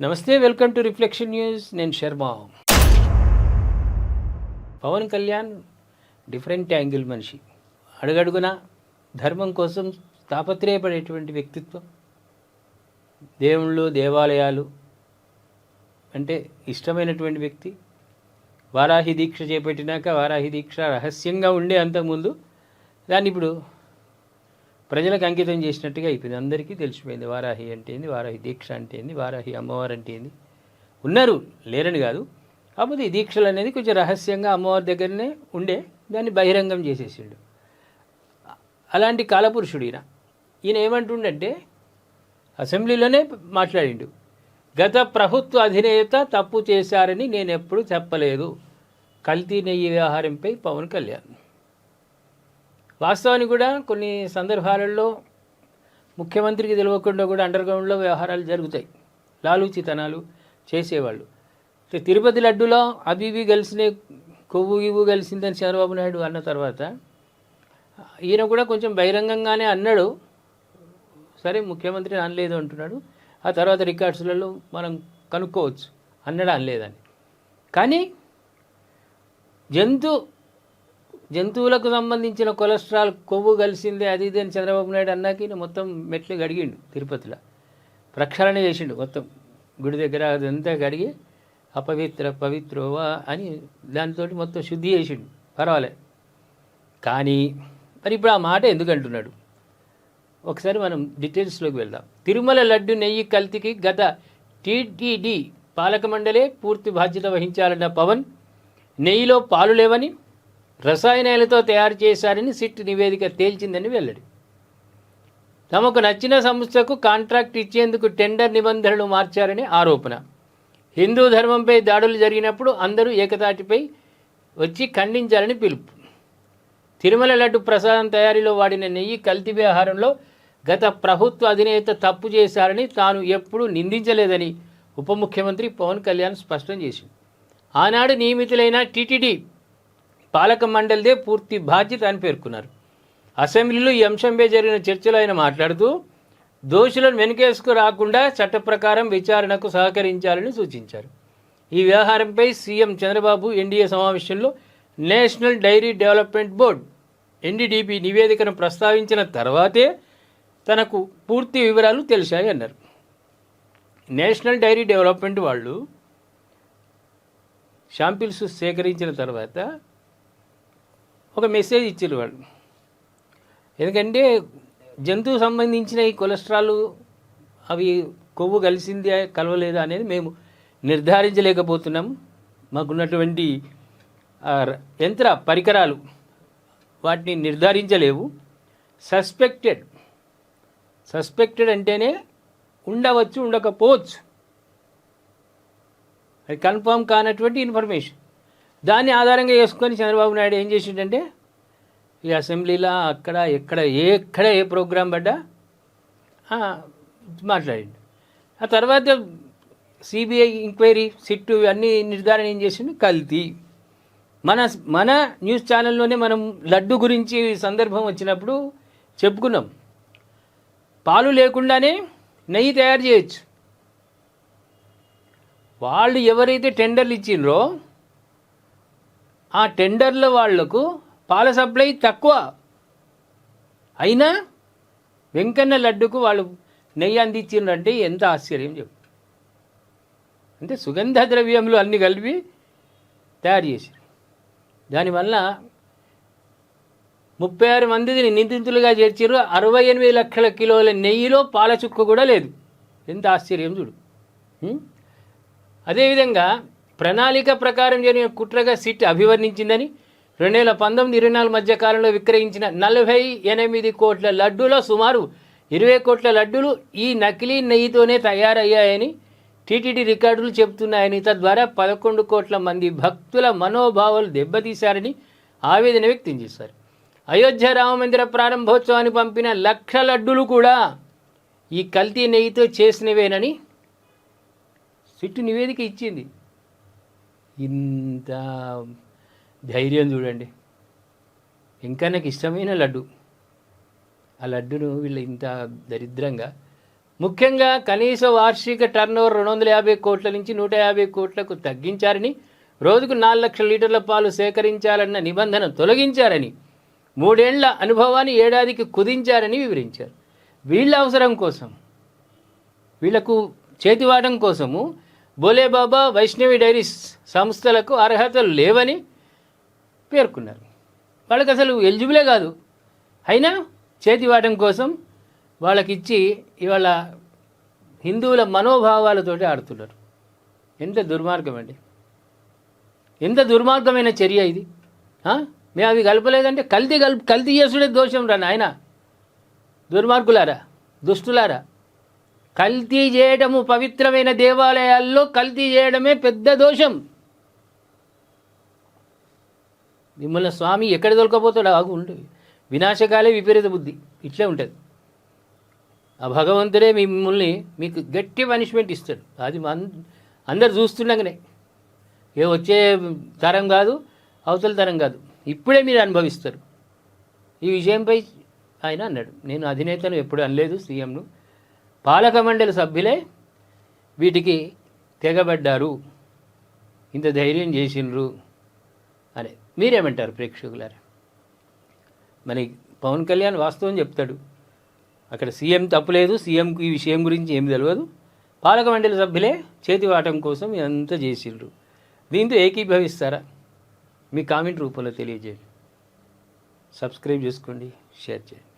నమస్తే, welcome to reflection news. నేను Sharma. Pawan Kalyan different angle మనిషి. అడుగడుగున ధర్మం కోసం తాపత్రయపడేటువంటి వ్యక్తిత్వం. దేవుళ్ళు, దేవాలయాలు అంటే ఇష్టమైనటువంటి వ్యక్తి. వారాహి దీక్ష చేపట్టినాక వారాహి దీక్ష రహస్యంగా ఉండే అంతకుముందు దాన్ని ఇప్పుడు ప్రజలకు అంకితం చేసినట్టుగా అయిపోయింది. అందరికీ తెలిసిపోయింది వారాహి అంటే ఏంది, వారాహి దీక్ష అంటే ఏంది, వారాహి అమ్మవారు అంటే ఏంది. ఉన్నారు, లేరని కాదు. కాకపోతే ఈ దీక్షలు అనేది కొంచెం రహస్యంగా అమ్మవారి దగ్గరనే ఉండే దాన్ని బహిరంగం చేసేసిండు. అలాంటి కాలపురుషుడు ఈయన ఏమంటుండంటే అసెంబ్లీలోనే మాట్లాడిండు. గత ప్రభుత్వ అధినేత తప్పు చేశారని నేను ఎప్పుడు చెప్పలేదు. కల్తీ నెయ్యి వ్యవహారంపై పవన్ కళ్యాణ్. వాస్తవానికి కూడా కొన్ని సందర్భాలలో ముఖ్యమంత్రికి తెలియకుండా కూడా అండర్గ్రౌండ్లో వ్యవహారాలు జరుగుతాయి. లాలూచితనాలు చేసేవాళ్ళు. తిరుపతి లడ్డులో అవి ఇవి కలిసిన కొవ్వు ఇవ్వు కలిసిందని చంద్రబాబు నాయుడు అన్న తర్వాత ఈయన కూడా కొంచెం బహిరంగంగానే అన్నాడు. సరే, ముఖ్యమంత్రి అనలేదు అంటున్నాడు. ఆ తర్వాత రికార్డ్స్లలో మనం కనుక్కోవచ్చు అన్నాడు అనలేదని. కానీ జంతువులకు సంబంధించిన కొలెస్ట్రాల్ కొవ్వు కలిసిందే అది ఇది అని చంద్రబాబు నాయుడు అన్నాకి మొత్తం మెట్లు గడిగిండు. తిరుపతిలో ప్రక్షాళన చేసిండు. మొత్తం గుడి దగ్గర అదంతా కడిగి పవిత్రోవా అని దానితో మొత్తం శుద్ధి చేసిండు. పర్వాలే. కానీ మరి ఇప్పుడు ఆ మాట ఎందుకు అంటున్నాడు? ఒకసారి మనం డీటెయిల్స్లోకి వెళ్దాం. తిరుమల లడ్డు నెయ్యి కల్తీకి గత టీటీడీ పాలక మండలే పూర్తి బాధ్యత వహించాలన్న పవన్, నెయ్యిలో పాలు లేవని, రసాయనాలతో తయారు చేశారని సిట్ నివేదిక తేల్చిందని వెల్లడి. తమకు నచ్చిన సంస్థకు కాంట్రాక్ట్ ఇచ్చేందుకు టెండర్ నిబంధనలు మార్చారని ఆరోపణ. హిందూ ధర్మంపై దాడులు జరిగినప్పుడు అందరూ ఏకతాటిపై వచ్చి ఖండించాలని పిలుపు. తిరుమల లడ్డు ప్రసాదం తయారీలో వాడిన నెయ్యి కల్తీ వ్యవహారంలో గత ప్రభుత్వ అధినేత తప్పు చేశారని తాను ఎప్పుడూ నిందించలేదని ఉప ముఖ్యమంత్రి పవన్ కళ్యాణ్ స్పష్టం చేసింది. ఆనాడు నియమితులైన టీటీడీ పాలక మండలిదే పూర్తి బాధ్యత అని పేర్కొన్నారు. అసెంబ్లీలో ఈ అంశంపై జరిగిన చర్చలో ఆయన మాట్లాడుతూ దోషులను వెనుకేసుకు రాకుండా చట్ట ప్రకారం విచారణకు సహకరించాలని సూచించారు. ఈ వ్యవహారంపై సీఎం చంద్రబాబు ఎన్డీఏ సమావేశంలో national dairy development board NDDB నివేదికను ప్రస్తావించిన తర్వాతే తనకు పూర్తి వివరాలు తెలిసాయి అన్నారు. నేషనల్ డైరీ డెవలప్మెంట్ వాళ్ళు శాంపిల్స్ సేకరించిన తర్వాత ఒక మెసేజ్ ఇచ్చారు వాళ్ళు. ఎందుకంటే జంతువు సంబంధించిన ఈ కొలెస్ట్రాల్ అవి కొవ్వు కలిసింది కలవలేదా అనేది మేము నిర్ధారించలేకపోతున్నాం. మాకున్నటువంటి యంత్ర పరికరాలు వాటిని నిర్ధారించలేవు. సస్పెక్టెడ్ అంటేనే ఉండవచ్చు, ఉండకపోవచ్చు. అది కన్ఫర్మ్ కానటువంటి ఇన్ఫర్మేషన్. దాన్ని ఆధారంగా చేసుకొని చంద్రబాబు నాయుడు ఏం చేసిండంటే ఈ అసెంబ్లీలో అక్కడ ఎక్కడ ఏ ప్రోగ్రాం పడ్డా మాట్లాడిండు. ఆ తర్వాత సిబిఐ ఎంక్వైరీ సిట్టు అన్నీ నిర్ధారణ ఏం చేసిండు? కల్తీ. మన న్యూస్ ఛానల్లోనే మనం లడ్డు గురించి సందర్భం వచ్చినప్పుడు చెప్పుకున్నాం. పాలు లేకుండానే నెయ్యి తయారు చేయొచ్చు. వాళ్ళు ఎవరైతే టెండర్లు ఇచ్చిండ్రో ఆ టెండర్ల వాళ్లకు పాల సప్లై తక్కువ అయినా వెంకన్న లడ్డుకు వాళ్ళు నెయ్యి అందించిండ్రంటే ఎంత ఆశ్చర్యం చెప్పు. అంటే సుగంధ ద్రవ్యములు అన్నీ కలిపి తయారు చేశారు. దానివల్ల 36 మందిని నిందితులుగా చేర్చారు. 68 లక్షల కిలోల నెయ్యిలో పాల చుక్క కూడా లేదు. ఎంత ఆశ్చర్యం చూడు. అదేవిధంగా ప్రణాళిక ప్రకారం జరిగిన కుట్రగా సిట్ అభివర్ణించిందని 2019-24 మధ్య కాలంలో విక్రయించిన 48 కోట్ల లడ్డూలో సుమారు 20 కోట్ల లడ్డూలు ఈ నకిలీ నెయ్యితోనే తయారయ్యాయని టీటీడీ రికార్డులు చెబుతున్నాయని, తద్వారా 11 కోట్ల మంది భక్తుల మనోభావాలు దెబ్బతీశారని ఆవేదన వ్యక్తం చేశారు. అయోధ్య రామమందిర ప్రారంభోత్సవానికి పంపిన 1,00,000 లడ్డూలు కూడా ఈ కల్తీ నెయ్యితో చేసినవేనని సిట్టు నివేదిక ఇచ్చింది. ఇంత ధైర్యం చూడండి. ఇంకా నాకు ఇష్టమైన లడ్డు, ఆ లడ్డును వీళ్ళు ఇంత దరిద్రంగా ముఖ్యంగా కనీస వార్షిక టర్నోవర్ 250 కోట్ల నుంచి 150 కోట్లకు తగ్గించారని, రోజుకు 4 లక్షల లీటర్ల పాలు సేకరించాలన్న నిబంధన తొలగించారని, 3 ఏళ్ల అనుభవాన్ని ఏడాదికి కుదించారని వివరించారు. వీళ్ళ అవసరం కోసం, వీళ్లకు చేతివాటం కోసము బోలేబాబా, వైష్ణవి డైరీస్ సంస్థలకు అర్హతలు లేవని పేర్కొన్నారు. వాళ్ళకి అసలు ఎలిజిబులే కాదు, అయినా చేతివాటం కోసం వాళ్ళకిచ్చి ఇవాళ హిందువుల మనోభావాలతోటి ఆడుతున్నారు. ఎంత దుర్మార్గం అండి, ఎంత దుర్మార్గమైన చర్య ఇది. మేము అవి కలపలేదంటే కల్తీ చేసుడే దోషం రా నాయన. దుర్మార్గులారా, దుష్టులారా, కల్తీ చేయడము, పవిత్రమైన దేవాలయాల్లో కల్తీ చేయడమే పెద్ద దోషం. మిమ్మల్ని స్వామి ఎక్కడ దొరకపోతాడు? ఆగు ఉండు. వినాశకాలే విపరీత బుద్ధి, ఇట్లే ఉంటుంది. ఆ భగవంతుడే మిమ్మల్ని మీకు గట్టి పనిష్మెంట్ ఇస్తాడు. అది అందరు చూస్తుండగానే, ఏ వచ్చే తరం కాదు, అవతల తరం కాదు, ఇప్పుడే మీరు అనుభవిస్తారు. ఈ విషయంపై ఆయన అన్నాడు, నేను అధినేతను ఎప్పుడు అనలేదు, సీఎంను, పాలక మండలి సభ్యులే వీటికి తెగబడ్డారు, ఇంత ధైర్యం చేసిండ్రు అని. మీరేమంటారు ప్రేక్షకులారా? మరి పవన్ కళ్యాణ్ వాస్తవం చెప్తాడు, అక్కడ సీఎం తప్పులేదు, సీఎంకు ఈ విషయం గురించి ఏమి తెలియదు, పాలక మండలి సభ్యులే చేతివాటం కోసం ఇదంతా చేసిండ్రు. దీంతో ఏకీభవిస్తారా? మీ కామెంట్ రూపంలో తెలియజేయండి. సబ్స్క్రైబ్ చేసుకోండి, షేర్ చేయండి.